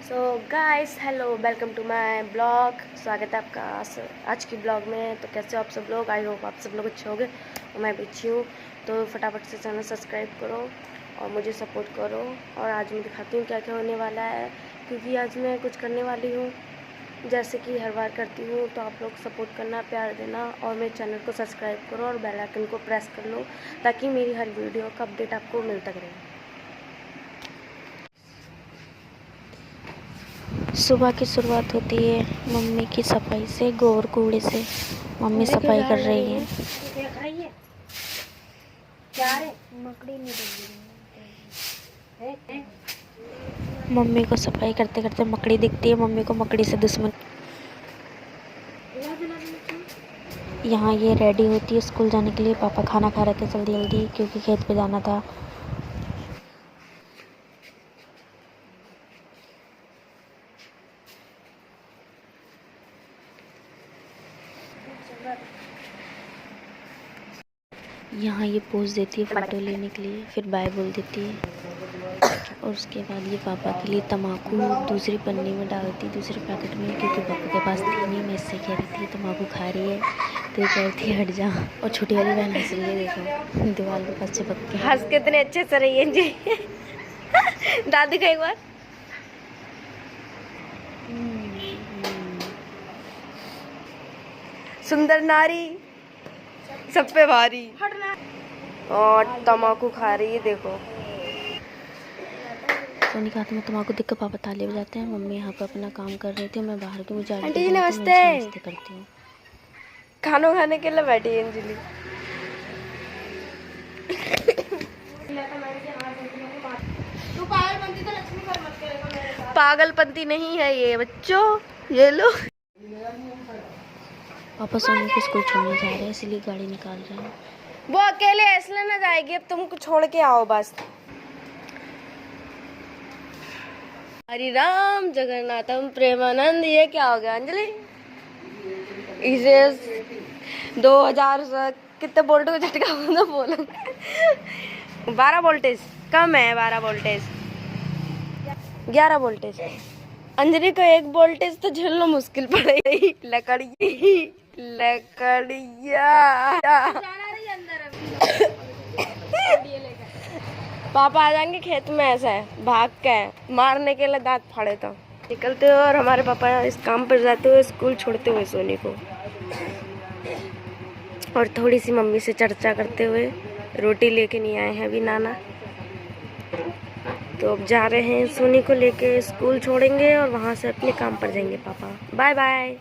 So guys hello, welcome to my blog. स्वागत है आपका आज की ब्लॉग में। तो कैसे हो आप सब लोग? आई होप आप सब लोग अच्छे होंगे और मैं भी अच्छी हूँ। तो फटाफट से चैनल सब्सक्राइब करो और मुझे सपोर्ट करो। और आज मैं दिखाती हूँ क्या क्या होने वाला है, क्योंकि आज मैं कुछ करने वाली हूँ जैसे कि हर बार करती हूँ। तो आप लोग सपोर्ट करना, प्यार देना और मेरे चैनल को सब्सक्राइब करो और बेल आइकन को प्रेस कर लो ताकि मेरी हर वीडियो का अपडेट आपको मिलता रहे। सुबह की शुरुआत होती है मम्मी की सफाई से, गोबर कूड़े से। मम्मी सफाई कर रही है। मम्मी को सफाई करते करते मकड़ी दिखती है। मम्मी को मकड़ी से दुश्मन। यहाँ ये रेडी होती है स्कूल जाने के लिए। पापा खाना खा रहे थे जल्दी जल्दी क्योंकि खेत पे जाना था। यहाँ ये पोज देती है फ़ोटो लेने के लिए, फिर बाय बोल देती है। और उसके बाद ये पापा के लिए तम्बाकू दूसरी पन्नी में डालती, दूसरे पैकेट में, क्योंकि पापा के पास थी नहीं। मैं इससे कह रही थी तम्बाकू खा रही है तो ये कहती है हट जा। और छोटी वाली बहन हंस रही है, देखो दीवार के पास चिपक के हंस कितने अच्छे से रही है जी। दादी का एक बार सुंदर नारी सब पे भारी और तम्बाकू खा रही है, देखो। सोनी के हाथ में तम्बाकू देख कर पापा ताले बजाते हैं। मम्मी यहाँ पर अपना काम कर रही थी, मैं बाहर की मुझे आंटी जी नमस्ते। करती हूँ। खाना खाने के लिए बैठी है अंजलि। पागलपंती नहीं है ये बच्चों, ये लो। पापा सोनी को स्कूल छोड़ने जा रहे हैं, इसलिए गाड़ी निकाल रहे हैं। वो अकेले इसलिए ना जाएगी, अब तुमको छोड़ के आओ बस। हरि राम जगन्नाथम प्रेमानंद। ये क्या हो गया अंजलि? इसे 2000 कितने वोल्ट को झटका तो बोला। 12 वोल्टेज कम है, 12 वोल्टेज 11 वोल्टेज। अंजलि को 1 वोल्टेज तो झेलना मुश्किल पड़ेगी। लकड़िया पापा आ जाएंगे खेत में, ऐसा है भाग के मारने के लिए, दांत फाड़े तो निकलते हुए। और हमारे पापा इस काम पर जाते हुए, स्कूल छोड़ते हुए सोनी को, और थोड़ी सी मम्मी से चर्चा करते हुए। रोटी लेके नहीं आए हैं अभी नाना, तो अब जा रहे हैं सोनी को लेके स्कूल छोड़ेंगे और वहाँ से अपने काम पर जाएंगे पापा। Bye bye.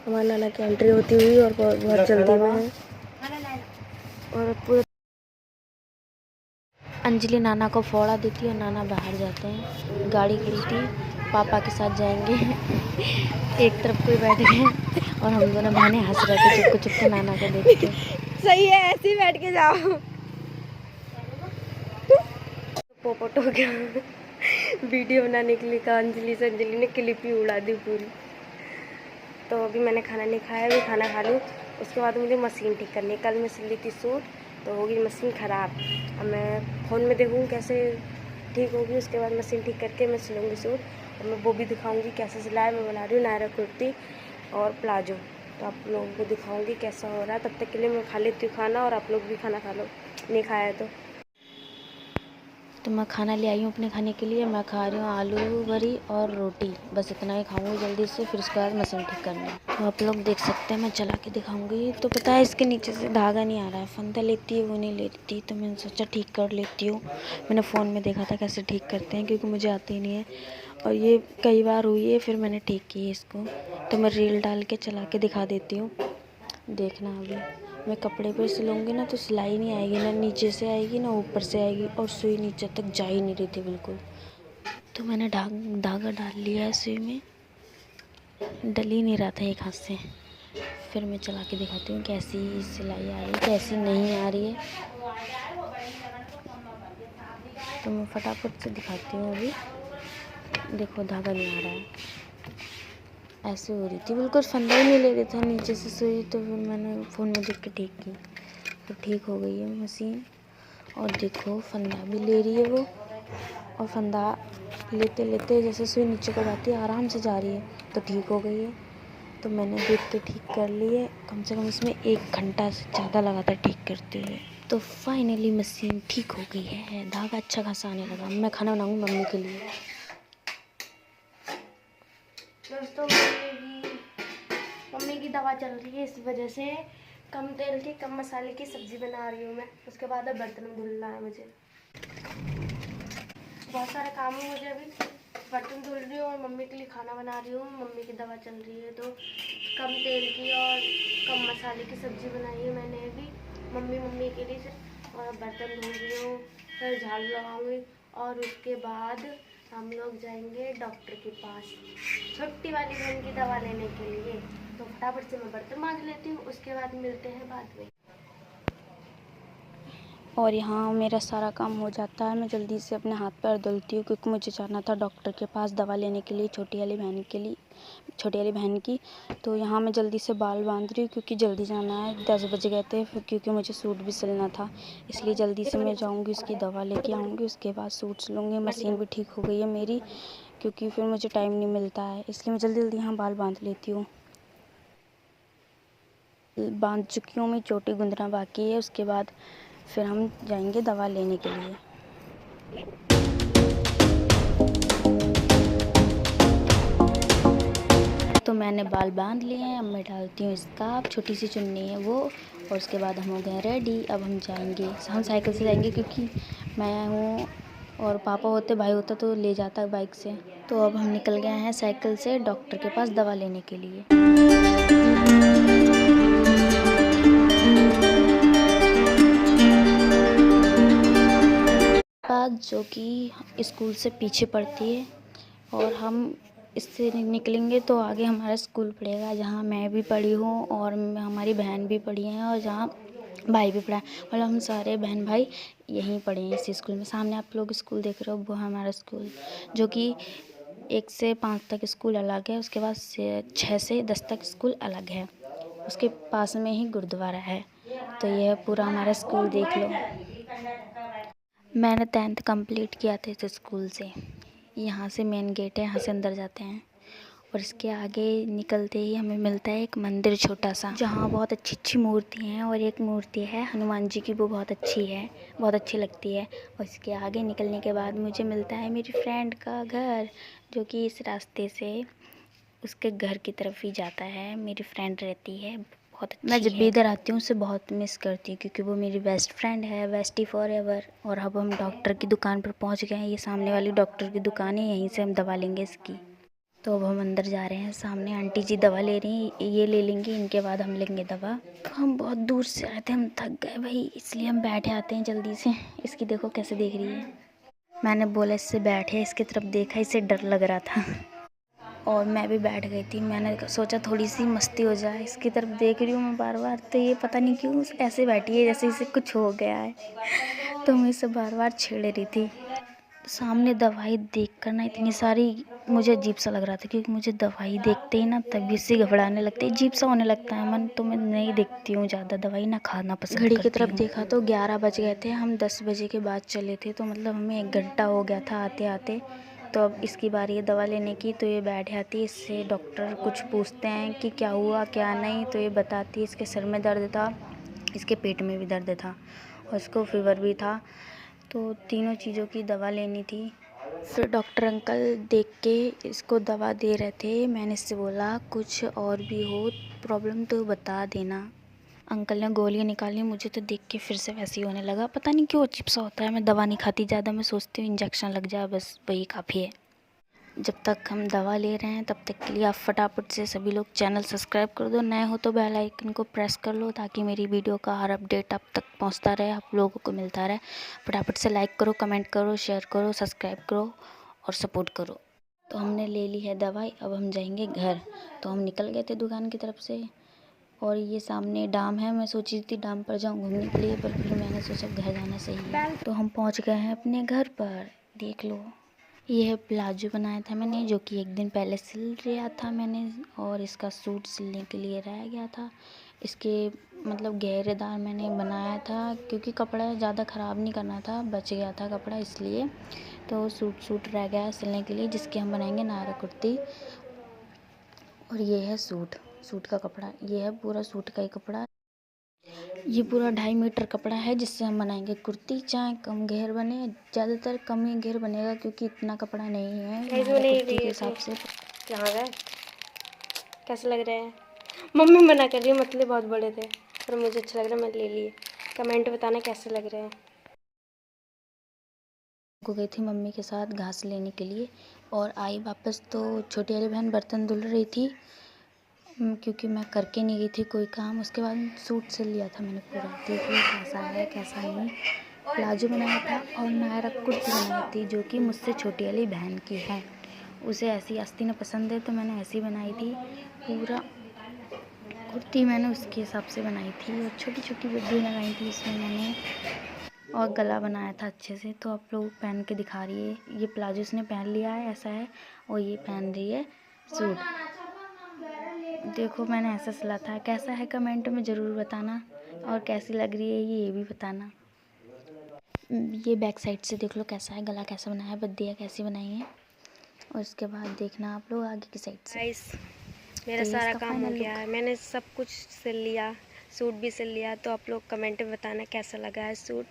हमारे नाना की एंट्री होती हुई और बहुत जल्दी में है। और पूरा अंजलि नाना को फोड़ा देती है और नाना बाहर जाते हैं। गाड़ी खड़ी थी, पापा के साथ जाएंगे। एक तरफ कोई बैठ गए और हम दोनों बहनें हंस रहे थे चुप चुप के नाना को देख के। सही है, ऐसे ही बैठ के जाओ। पोपट हो गया। वीडियो बनाने के लिए कहा अंजलि से, अंजलि ने क्लिप ही उड़ा दी पूरी। तो अभी मैंने खाना नहीं खाया, अभी खाना खा लूँ, उसके बाद मुझे मशीन ठीक करनी है। कल मैं सिल ली थी सूट, तो होगी मशीन ख़राब। अब मैं फ़ोन में देखूँ कैसे ठीक होगी, उसके बाद मशीन ठीक करके मैं सिलूँगी सूट। और मैं वो भी दिखाऊँगी कैसे सिलाई। मैं बना रही हूँ नायरा कुर्ती और प्लाजो, तो आप लोगों को दिखाऊँगी कैसा हो रहा है। तब तक के लिए मैं खा लेती हूँ खाना, और आप लोग भी खाना खा लो, नहीं खाया है तो मैं खाना ले आई हूँ अपने खाने के लिए। मैं खा रही हूँ आलू भरी और रोटी, बस इतना ही खाऊंगी जल्दी से, फिर उसके बाद मशीन ठीक करना है। तो आप लोग देख सकते हैं, मैं चला के दिखाऊंगी। तो पता है इसके नीचे से धागा नहीं आ रहा है, फंदा लेती है वो नहीं लेती, तो मैंने सोचा ठीक कर लेती हूँ। मैंने फ़ोन में देखा था कैसे ठीक करते हैं, क्योंकि मुझे आती नहीं है और ये कई बार हुई है, फिर मैंने ठीक की है इसको। तो मैं रील डाल के चला के दिखा देती हूँ, देखना। अभी मैं कपड़े पे सिलूँगी ना तो सिलाई नहीं आएगी, ना नीचे से आएगी ना ऊपर से आएगी, और सुई नीचे तक जा ही नहीं रही थी बिल्कुल। तो मैंने धागा डाल लिया है सुई में, डल ही नहीं रहा था एक हाथ से। फिर मैं चला के दिखाती हूँ कैसी सिलाई आ रही है, कैसी नहीं आ रही है। तो मैं फटाफट से दिखाती हूँ। अभी देखो धागा नहीं आ रहा है, ऐसे हो रही थी बिल्कुल, फंदा ही नहीं ले रहा था नीचे से सुई। तो फिर मैंने फ़ोन में देख के ठीक की, तो ठीक हो गई है मशीन। और देखो फंदा भी ले रही है वो, और फंदा लेते लेते जैसे सुई नीचे को जाती है आराम से जा रही है, तो ठीक हो गई है। तो मैंने देख के ठीक कर लिए। कम से कम इसमें 1 घंटा से ज़्यादा लगा था ठीक करते हुए। तो फाइनली मशीन ठीक हो गई है, धागा अच्छा खासा आने लगा। मैं खाना बनाऊँगी मम्मी के लिए। दोस्तों मम्मी की दवा चल रही है, इस वजह से कम तेल की कम मसाले की सब्ज़ी बना रही हूँ मैं। उसके बाद अब बर्तन धुलना है मुझे। बहुत सारे काम है मुझे अभी। बर्तन धुल रही हूँ और मम्मी के लिए खाना बना रही हूँ। मम्मी की दवा चल रही है तो कम तेल की और कम मसाले की सब्ज़ी बनाई है मैंने अभी मम्मी के लिए सिर्फ। और बर्तन धुल रही हूँ, फिर झाड़ू लगाऊंगी और उसके बाद हम लोग जाएंगे डॉक्टर के पास छोटी वाली बहन की दवा लेने के लिए। तो फटाफट से मैं बर्तन मांज लेती हूँ, उसके बाद मिलते हैं बाद में। और यहाँ मेरा सारा काम हो जाता है। मैं जल्दी से अपने हाथ पैर धुलती हूँ क्योंकि मुझे जाना था डॉक्टर के पास दवा लेने के लिए छोटी वाली बहन की। तो यहाँ मैं जल्दी से बाल बांध रही हूँ क्योंकि जल्दी जाना है। 10 बज गए थे क्योंकि मुझे सूट भी सिलना था, इसलिए जल्दी से मैं जाऊँगी, उसकी दवा लेके आऊँगी, उसके बाद सूट सिलूँगी। मशीन भी ठीक हो गई है मेरी क्योंकि फिर मुझे टाइम नहीं मिलता है, इसलिए मैं जल्दी जल्दी यहाँ बाल बांध लेती हूँ। बांध चुकी हूँ मैं, चोटी गुंदना बाकी है। उसके बाद फिर हम जाएंगे दवा लेने के लिए। तो मैंने बाल बांध लिए हैं, अब मैं डालती हूँ स्कार्फ, छोटी सी चुन्नी है वो। और उसके बाद हम हो गए रेडी। अब हम जाएंगे, हम साइकिल से जाएंगे क्योंकि मैं हूँ और पापा होते, भाई होता तो ले जाता बाइक से। तो अब हम निकल गए हैं साइकिल से डॉक्टर के पास दवा लेने के लिए। बात जो कि स्कूल से पीछे पड़ती है और हम इससे निकलेंगे तो आगे हमारा स्कूल पड़ेगा जहाँ मैं भी पढ़ी हूँ और हमारी बहन भी पढ़ी हैं और जहाँ भाई भी पढ़ा है। मतलब हम सारे बहन भाई यहीं पढ़े हैं इसी स्कूल में। सामने आप लोग स्कूल देख रहे हो वो हमारा स्कूल, जो कि 1 से 5 तक स्कूल अलग है, उसके बाद 6 से 10 तक स्कूल अलग है। उसके पास में ही गुरुद्वारा है। तो यह पूरा हमारा स्कूल देख लो। मैंने 10th कंप्लीट किया था इस स्कूल से। यहाँ से मेन गेट है, यहाँ से अंदर जाते हैं और इसके आगे निकलते ही हमें मिलता है एक मंदिर छोटा सा, जहाँ बहुत अच्छी अच्छी मूर्ति हैं। और एक मूर्ति है हनुमान जी की, वो बहुत अच्छी है, बहुत अच्छी लगती है। और इसके आगे निकलने के बाद मुझे मिलता है मेरी फ्रेंड का घर, जो कि इस रास्ते से उसके घर की तरफ ही जाता है। मेरी फ्रेंड रहती है, बहुत अच्छी मैं जब भी इधर आती हूँ उसे बहुत मिस करती हूँ क्योंकि वो मेरी बेस्ट फ्रेंड है, बेस्टी फॉर एवर। और अब हम डॉक्टर की दुकान पर पहुँच गए हैं। ये सामने वाली डॉक्टर की दुकान है, यहीं से हम दवा लेंगे इसकी। तो अब हम अंदर जा रहे हैं। सामने आंटी जी दवा ले रही हैं, ये ले लेंगे, इनके बाद हम लेंगे दवा। तो हम बहुत दूर से आए थे, हम थक गए भाई, इसलिए हम बैठे आते हैं जल्दी से। इसकी देखो कैसे देख रही है। मैंने बोला इससे बैठे, इसकी तरफ देखा, इसे डर लग रहा था और मैं भी बैठ गई थी। मैंने सोचा थोड़ी सी मस्ती हो जाए, इसकी तरफ देख रही हूँ मैं बार बार। तो ये पता नहीं क्यों ऐसे बैठी है जैसे इसे कुछ हो गया है, तो मैं इसे बार बार छेड़ रही थी। सामने दवाई देखकर ना इतनी सारी मुझे अजीब सा लग रहा था क्योंकि मुझे दवाई देखते ही ना तबीयत से घबराने लगती है, अजीब सा होने लगता है मन। तो मैं नहीं देखती हूँ ज़्यादा दवाई, ना खाना पसंद करती हूँ। घड़ी की तरफ देखा तो 11 बज गए थे। हम 10 बजे के बाद चले थे, तो मतलब हमें 1 घंटा हो गया था आते आते। तो अब इसकी बारी है दवा लेने की। तो ये बैठ जाती है, इससे डॉक्टर कुछ पूछते हैं कि क्या हुआ क्या नहीं, तो ये बताती है इसके सर में दर्द था, इसके पेट में भी दर्द था और इसको फीवर भी था। तो तीनों चीज़ों की दवा लेनी थी। फिर डॉक्टर अंकल देख के इसको दवा दे रहे थे। मैंने इससे बोला कुछ और भी हो प्रॉब्लम तो बता देना। अंकल ने गोलियां निकाली, मुझे तो देख के फिर से वैसे ही होने लगा। पता नहीं क्यों अजीब सा होता है। मैं दवा नहीं खाती ज़्यादा, मैं सोचती हूँ इंजेक्शन लग जाए बस, वही काफ़ी है। जब तक हम दवा ले रहे हैं तब तक के लिए आप फटाफट से सभी लोग चैनल सब्सक्राइब कर दो, नए हो तो बेल आइकन को प्रेस कर लो ताकि मेरी वीडियो का हर अपडेट आप तक पहुंचता रहे, आप लोगों को मिलता रहे। फटाफट से लाइक करो, कमेंट करो, शेयर करो, सब्सक्राइब करो और सपोर्ट करो। तो हमने ले ली है दवाई, अब हम जाएंगे घर। तो हम निकल गए थे दुकान की तरफ से और ये सामने डैम है। मैं सोची थी डैम पर जाऊँ घूमने के लिए, पर फिर मैंने सोचा घर जाना सही है। तो हम पहुँच गए हैं अपने घर पर, देख लो। यह प्लाजो बनाया था मैंने, जो कि 1 दिन पहले सिल लिया था मैंने, और इसका सूट सिलने के लिए रह गया था। इसके मतलब घेरेदार मैंने बनाया था, क्योंकि कपड़ा ज़्यादा ख़राब नहीं करना था, बच गया था कपड़ा इसलिए। तो सूट रह गया सिलने के लिए, जिसकी हम बनाएंगे नायरा कुर्ती। और ये है सूट का कपड़ा, ये है पूरा सूट का ही कपड़ा। ये पूरा 2.5 मीटर कपड़ा है, जिससे हम बनाएंगे कुर्ती। चाहे कम घेर बने, ज़्यादातर कम ही घेर बनेगा, क्योंकि इतना कपड़ा नहीं है नायरा कुर्ती के हिसाब से। यहाँ गए कैसे लग रहे हैं? मम्मी मना कर रही है, मतलब बहुत बड़े थे, पर मुझे अच्छा लग रहा है, मैं ले लिए। कमेंट बताना कैसे लग रहे हैं। को गई थी मम्मी के साथ घास लेने के लिए, और आई वापस तो छोटी वाली बहन बर्तन धुल रही थी, क्योंकि मैं करके नहीं गई थी कोई काम। उसके बाद सूट सिल लिया था मैंने पूरा। देख लो कैसा है कैसा नहीं। प्लाजो बनाया था और नायरा कुर्ती बनाई थी, जो कि मुझसे छोटी वाली बहन की है। उसे ऐसी आस्ती ने पसंद है, तो मैंने ऐसी बनाई थी। पूरा कुर्ती मैंने उसके हिसाब से बनाई थी, और छोटी छोटी बिड्डी लगाई थी इसमें मैंने, और गला बनाया था अच्छे से। तो आप लोग पहन के दिखा रही है। ये प्लाजो उसने पहन लिया है, ऐसा है, और ये पहन रही है सूट। देखो मैंने ऐसा सिला था, कैसा है कमेंट में ज़रूर बताना, और कैसी लग रही है ये भी बताना। ये बैक साइड से देख लो कैसा है, गला कैसा बनाया है, बद्दियाँ कैसी बनाई हैं, और उसके बाद देखना आप लोग आगे की साइड से। गाइस मेरा तो सारा इसका काम हो फाइनल गया है, मैंने सब कुछ सिल लिया, सूट भी सिल लिया। तो आप लोग कमेंट में बताना कैसा लगा है सूट,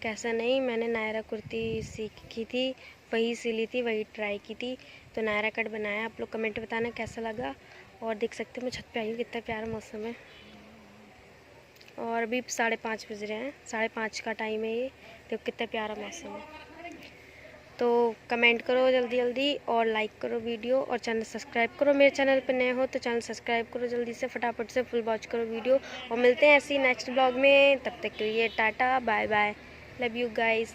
कैसा नहीं। मैंने नायरा कुर्ती सीखी थी, वही सिली थी, वही ट्राई की थी, तो नायरा कट बनाया। आप लोग कमेंट में बताना कैसा लगा। और देख सकते हो मैं छत पे आई हूँ, कितना प्यारा मौसम है। और अभी 5:30 बज रहे हैं, 5:30 का टाइम है ये। देखो कितना प्यारा मौसम है। तो कमेंट करो जल्दी जल्दी, और लाइक करो वीडियो, और चैनल सब्सक्राइब करो। मेरे चैनल पे नए हो तो चैनल सब्सक्राइब करो जल्दी से, फटाफट से फुल वॉच करो वीडियो। और मिलते हैं ऐसे ही नेक्स्ट ब्लॉग में, तब तक के लिए टाटा bye bye, love you guys.